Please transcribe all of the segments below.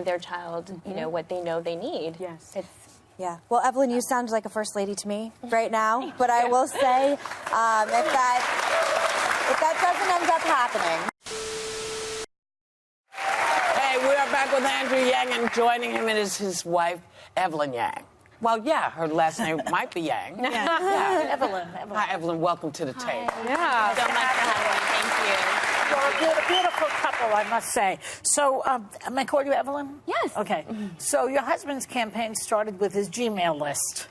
their child, you know, what they know they need. Yes. Yeah. Well, Evelyn, you sound like a first lady to me right now. But I will say, if that doesn't end up happening. Hey, we are back with Andrew Yang, and joining him is his wife, Evelyn Yang. Well, yeah, her last name might be Yang. Yeah. Evelyn. Hi, Evelyn. Welcome to the table. Yeah. So much for having me. Thank you. You're a beautiful couple, I must say. So, am I call you Evelyn? Yes. Okay. So your husband's campaign started with his Gmail list,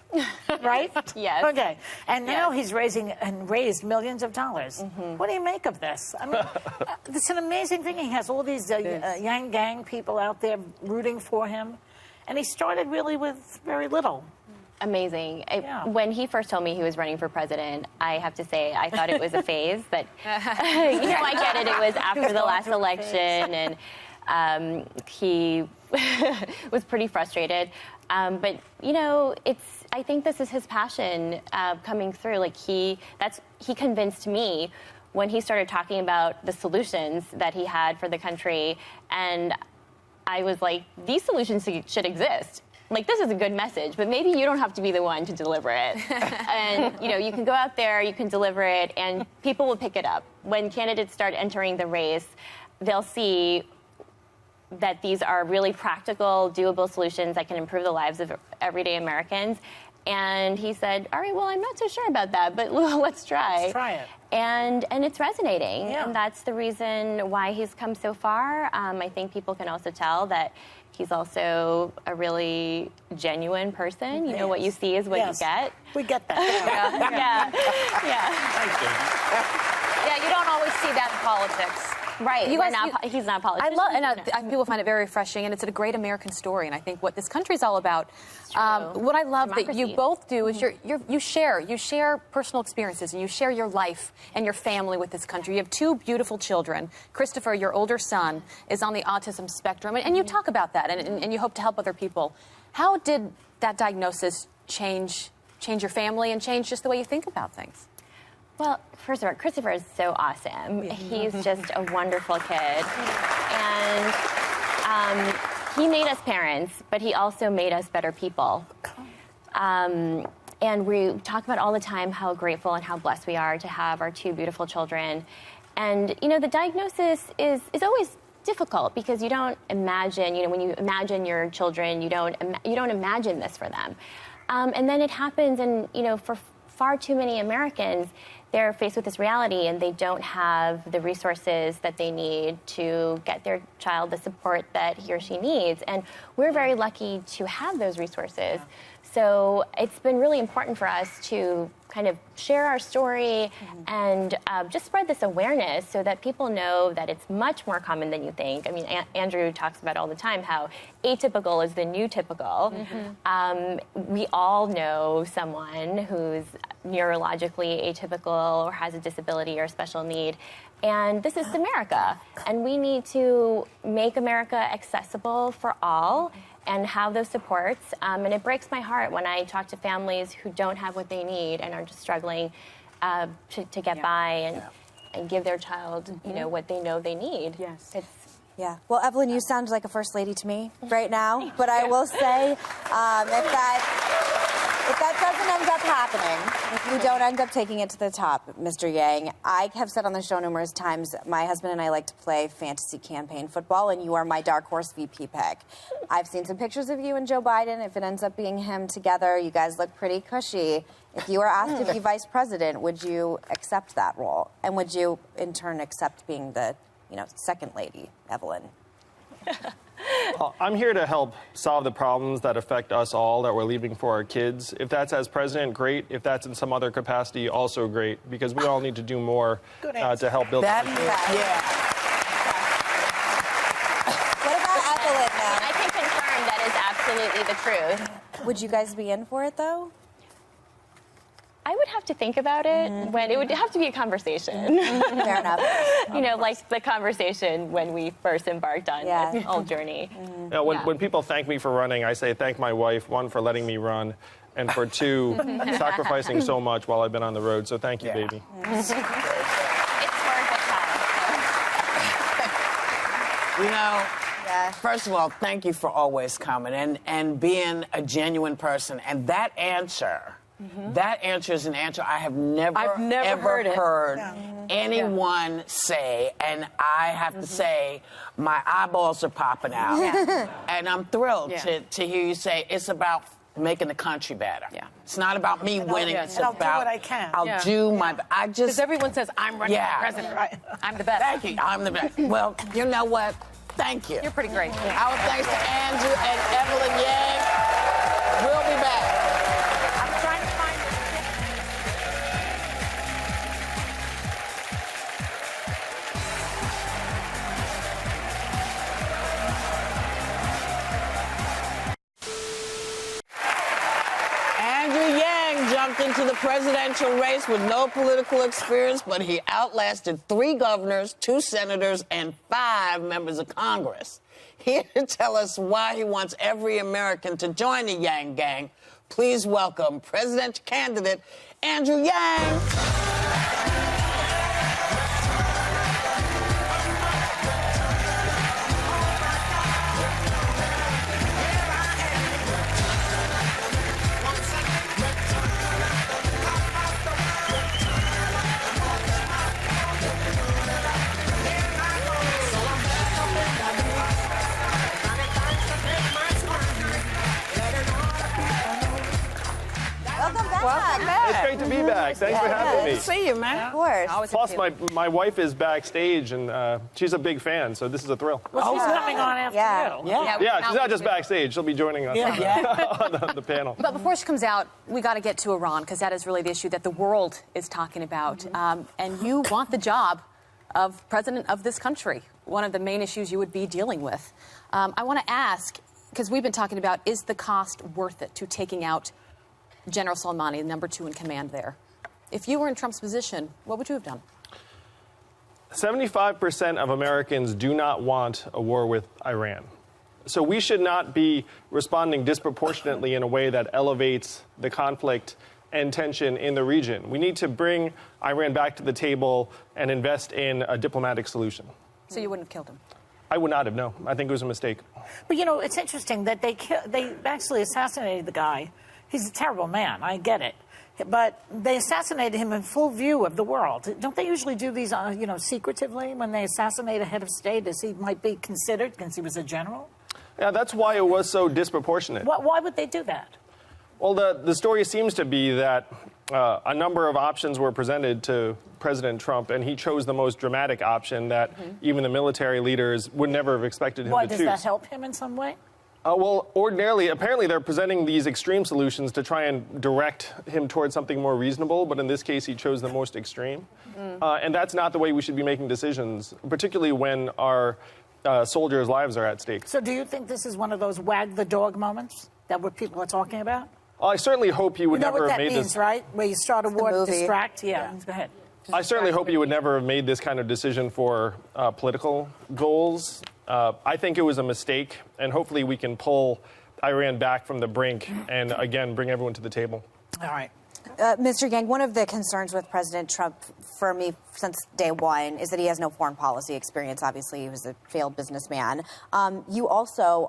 right? Yes. Okay. And now he's raised millions of dollars. What do you make of this? I mean, it's an amazing thing. He has all these Yang Gang people out there rooting for him. And he started really with very little. Amazing. When he first told me he was running for president, I have to say I thought it was a phase, but I get it. It was after the last election, and he was pretty frustrated. But I think this is his passion coming through. Like he convinced me when he started talking about the solutions that he had for the country, and I was like, these solutions should exist. Like, this is a good message, but maybe you don't have to be the one to deliver it. And, you can go out there, you can deliver it, and people will pick it up. When candidates start entering the race, they'll see that these are really practical, doable solutions that can improve the lives of everyday Americans. And he said, all right, well, I'm not so sure about that, but let's try. Let's try it. And it's resonating. Yeah. And that's the reason why he's come so far. I think people can also tell that he's also a really genuine person. You know, what you see is what you get. We get that. Yeah. Yeah, you don't always see that in politics. Right. He's not a politician. People find it very refreshing, and it's a great American story. And I think what this country is all about. What I love that you both do is you share personal experiences, and you share your life and your family with this country. You have two beautiful children. Christopher, your older son, is on the autism spectrum, and you talk about that, and you hope to help other people. How did that diagnosis change your family and change just the way you think about things? Well, first of all, Christopher is so awesome. He's just a wonderful kid. And he made us parents, but he also made us better people. And we talk about all the time how grateful and how blessed we are to have our two beautiful children. And, the diagnosis is always difficult because you don't imagine, when you imagine your children, you don't imagine this for them. And then it happens, and, for far too many Americans, they're faced with this reality and they don't have the resources that they need to get their child the support that he or she needs. And we're very lucky to have those resources. So it's been really important for us to kind of share our story and just spread this awareness so that people know that it's much more common than you think. I mean, Andrew talks about all the time how atypical is the new typical. We all know someone who's neurologically atypical or has a disability or a special need. And this is America. And we need to make America accessible for all and have those supports. And it breaks my heart when I talk to families who don't have what they need and are just struggling to get by and give their child, what they know they need. Yes. Yeah. Well, Evelyn, you sound like a first lady to me right now. But I will say, if that doesn't end up happening, if you don't end up taking it to the top, Mr. Yang, I have said on the show numerous times, my husband and I like to play fantasy campaign football, and you are my dark horse VP pick. I've seen some pictures of you and Joe Biden. If it ends up being him together, you guys look pretty cushy. If you were asked to be vice president, would you accept that role? And would you, in turn, accept being the, second lady, Evelyn? I'm here to help solve the problems that affect us all that we're leaving for our kids. If that's as president, great. If that's in some other capacity, also great, because we all need to do more to help build the country. What about Evelyn, now? I can confirm that is absolutely the truth. Would you guys be in for it, though? I would have to think about it when it would have to be a conversation. Fair enough. Like the conversation when we first embarked on this whole journey. When people thank me for running, I say thank my wife, one, for letting me run, and for two, sacrificing so much while I've been on the road. So thank you, baby. It's worth it, Tom. You know, Yeah. First of all, thank you for always coming and being a genuine person. And that answer is an answer I have never heard anyone say. And I have to say, my eyeballs are popping out. And I'm thrilled to hear you say it's about making the country better. It's not about me winning. It's I'll about do what I can. I'll do my. I just. Because everyone says, I'm running for president. Right. I'm the best. Thank you. I'm the best. Well, you know what? Thank you. You're pretty great. Our thanks to Andrew and Evelyn Yang. We'll be back. I'm trying to find Andrew Yang jumped into the presidential race with no political experience, but he outlasted 3 governors, 2 senators, and 5 members of Congress. Here to tell us why he wants every American to join the Yang Gang, please welcome presidential candidate Andrew Yang. Welcome back. It's great to be back. Thanks for having me. Good to see you, man. Of course. Plus, my wife is backstage, and she's a big fan, so this is a thrill. Well, she's coming on after you. Yeah, she's not just backstage. She'll be joining us on the panel. But before she comes out, we got to get to Iran, because that is really the issue that the world is talking about. And you want the job of president of this country, one of the main issues you would be dealing with. I want to ask, because we've been talking about, is the cost worth it to taking out General Soleimani, number 2 in command there? If you were in Trump's position, what would you have done? 75% of Americans do not want a war with Iran. So we should not be responding disproportionately in a way that elevates the conflict and tension in the region. We need to bring Iran back to the table and invest in a diplomatic solution. So you wouldn't have killed him? I would not have, no. I think it was a mistake. But, you know, it's interesting that they actually assassinated the guy. He's a terrible man, I get it. But they assassinated him in full view of the world. Don't they usually do these, secretively when they assassinate a head of state, as he might be considered, since he was a general? Yeah, that's why it was so disproportionate. Why would they do that? Well, the story seems to be that a number of options were presented to President Trump, and he chose the most dramatic option that even the military leaders would never have expected him to choose. Why, does that help him in some way? Well, ordinarily, apparently they're presenting these extreme solutions to try and direct him towards something more reasonable, but in this case, he chose the most extreme. And that's not the way we should be making decisions, particularly when our soldiers' lives are at stake. So do you think this is one of those wag the dog moments that what people are talking about? I certainly hope he would never have made this. You know what that means, right? Where you start a war to distract? Yeah, go ahead. I certainly hope you would never have made this kind of decision for political goals. I think it was a mistake, and hopefully we can pull Iran back from the brink and, again, bring everyone to the table. All right. Mr. Yang, one of the concerns with President Trump for me since day one is that he has no foreign policy experience. Obviously, he was a failed businessman. You also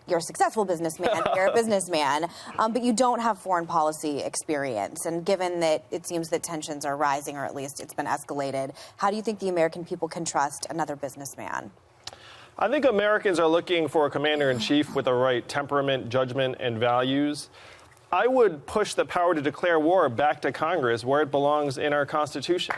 you're a successful businessman. You're a businessman, but you don't have foreign policy experience. And given that it seems that tensions are rising, or at least it's been escalated, how do you think the American people can trust another businessman? I think Americans are looking for a commander-in-chief with the right temperament, judgment, and values. I would push the power to declare war back to Congress, where it belongs in our Constitution.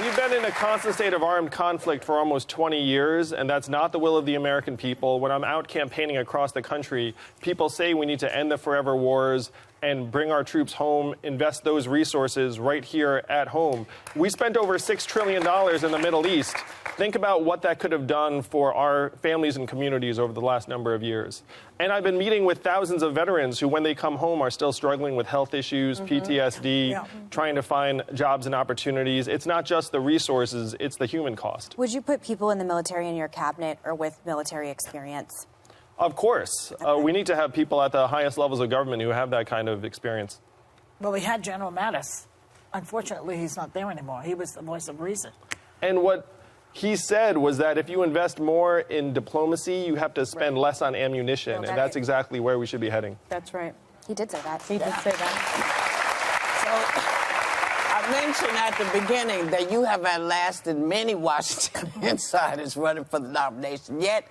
We've been in a constant state of armed conflict for almost 20 years, and that's not the will of the American people. When I'm out campaigning across the country, people say we need to end the forever wars and bring our troops home, invest those resources right here at home. We spent over $6 trillion in the Middle East. Think about what that could have done for our families and communities over the last number of years. And I've been meeting with thousands of veterans who, when they come home, are still struggling with health issues, PTSD, trying to find jobs and opportunities. It's not just the resources, it's the human cost. Would you put people in the military in your cabinet or with military experience? Of course. We need to have people at the highest levels of government who have that kind of experience. Well, we had General Mattis. Unfortunately, he's not there anymore. He was the voice of reason. And what he said was that if you invest more in diplomacy, you have to spend less on ammunition, and that's exactly where we should be heading. That's right. He did say that. He did say that. I mentioned at the beginning that you have outlasted many Washington insiders running for the nomination, yet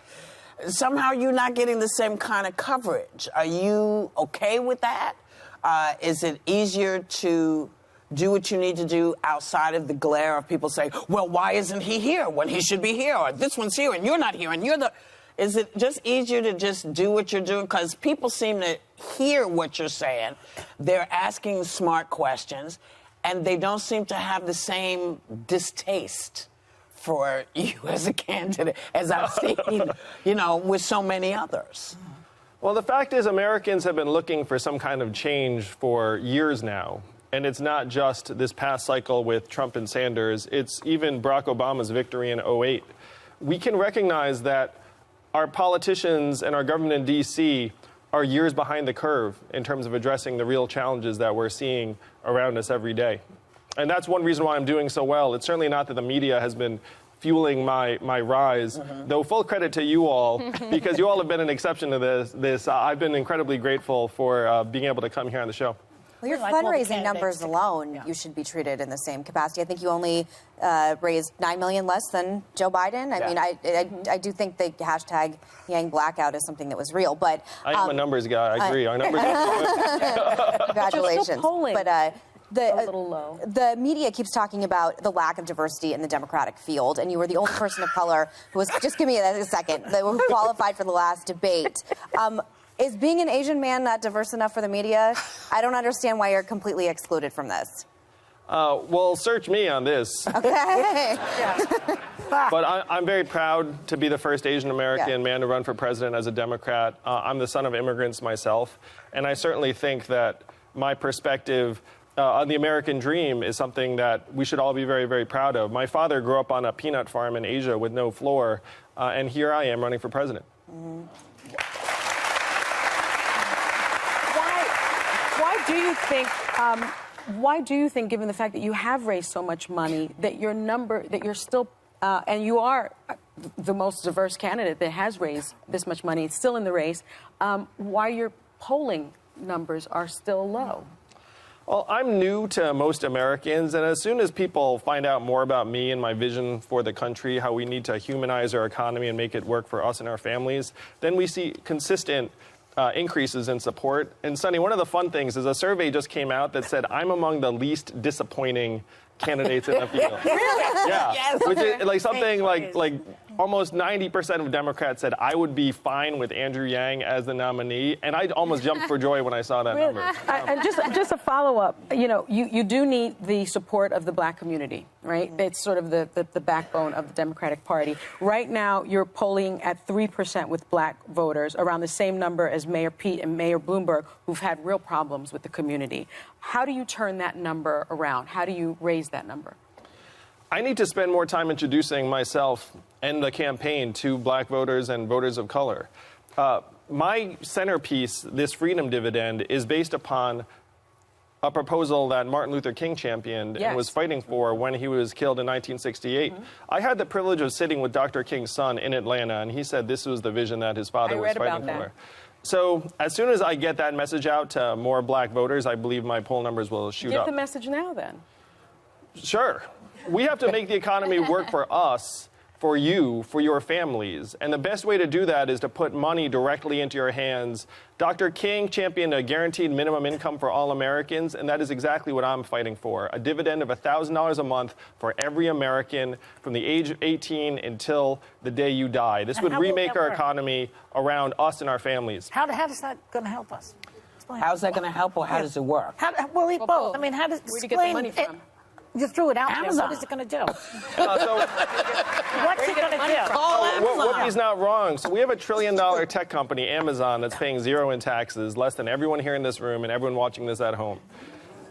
somehow you're not getting the same kind of coverage. Are you okay with that? Is it easier to do what you need to do outside of the glare of people saying, well, why isn't he here when he should be here? Or this one's here and you're not here and you're the... Is it just easier to just do what you're doing? Because people seem to hear what you're saying. They're asking smart questions, and they don't seem to have the same distaste for you as a candidate as I've seen, with so many others. Well, the fact is Americans have been looking for some kind of change for years now. And it's not just this past cycle with Trump and Sanders. It's even Barack Obama's victory in 2008. We can recognize that our politicians and our government in D.C. are years behind the curve in terms of addressing the real challenges that we're seeing around us every day. And that's one reason why I'm doing so well. It's certainly not that the media has been fueling my rise, though full credit to you all, because you all have been an exception to this. I've been incredibly grateful for being able to come here on the show. Well, your fundraising numbers alone, you should be treated in the same capacity. I think you only raised $9 million less than Joe Biden. I mean, I do think the hashtag Yang Blackout is something that was real. But I am a numbers guy. I agree. Our numbers. Congratulations. But a little low. The media keeps talking about the lack of diversity in the Democratic field, and you were the only person of color who was, just give me a second, that who qualified for the last debate. Is being an Asian man not diverse enough for the media? I don't understand why you're completely excluded from this. Well, search me on this. Okay. But I'm very proud to be the first Asian American man to run for president as a Democrat. I'm the son of immigrants myself, and I certainly think that my perspective on the American dream is something that we should all be very, very proud of. My father grew up on a peanut farm in Asia with no floor, and here I am running for president. Why do you think, given the fact that you have raised so much money, that you're still, and you are the most diverse candidate that has raised this much money, still in the race, why your polling numbers are still low? Well, I'm new to most Americans, and as soon as people find out more about me and my vision for the country, how we need to humanize our economy and make it work for us and our families, then we see consistent increases in support. And Sonny, one of the fun things is a survey just came out that said I'm among the least disappointing candidates in the field. Really? Yeah. Yes. Which is like something like almost 90% of Democrats said I would be fine with Andrew Yang as the nominee, and I almost jumped for joy when I saw that number. And just a follow-up, you do need the support of the black community, right? It's sort of the backbone of the Democratic Party. Right now, you're polling at 3% with black voters, around the same number as Mayor Pete and Mayor Bloomberg, who've had real problems with the community. How do you turn that number around? How do you raise that number? I need to spend more time introducing myself and the campaign to black voters and voters of color. My centerpiece, this freedom dividend, is based upon a proposal that Martin Luther King championed and was fighting for when he was killed in 1968. I had the privilege of sitting with Dr. King's son in Atlanta, and he said this was the vision that his father was fighting for. So as soon as I get that message out to more black voters, I believe my poll numbers will shoot up. Give the message now, then. Sure. We have to make the economy work for us, for you, for your families. And the best way to do that is to put money directly into your hands. Dr. King championed a guaranteed minimum income for all Americans, and that is exactly what I'm fighting for. A dividend of $1,000 a month for every American from the age of 18 until the day you die. This would remake our economy around us and our families. How is that going to help us? How's that going to help, or how does it work? Well, both. I mean, how does where do you get the money from? You threw it out Amazon. there. What is it going to do? So, What's it going to do? Whoopi's not wrong. So we have $1 trillion tech company, Amazon, that's paying zero in taxes, less than everyone here in this room and everyone watching this at home.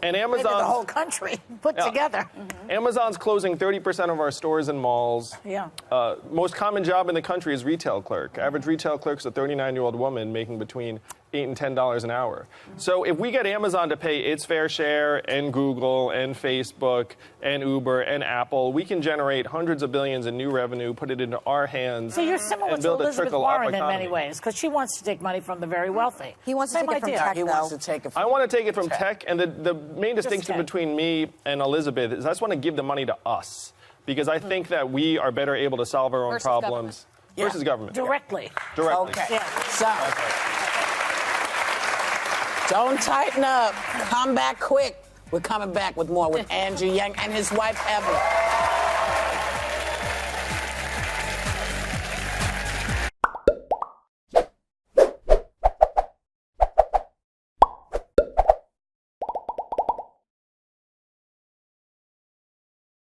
And Amazon, the whole country put together. Amazon's closing 30% of our stores and malls. Yeah. Most common job in the country is retail clerk. Average retail clerk's a 39-year-old woman making between $8 and $10 an hour. So if we get Amazon to pay its fair share, and Google, and Facebook, and Uber, and Apple, we can generate hundreds of billions in new revenue, put it into our hands, So you're similar and to build a Elizabeth trickle-up Warren in economy. many ways, because she wants to take money from the very wealthy. He wants to Same take it from idea. tech, He though. wants to take it from I want to take it from tech, and the main distinction tech. between me and Elizabeth is I just want to give the money to us, because I think that we are better able to solve our own Versus problems versus government. Directly. Directly. Okay. Yeah. So, don't tighten up. Come back quick. We're coming back with more with Andrew Yang and his wife, Evelyn.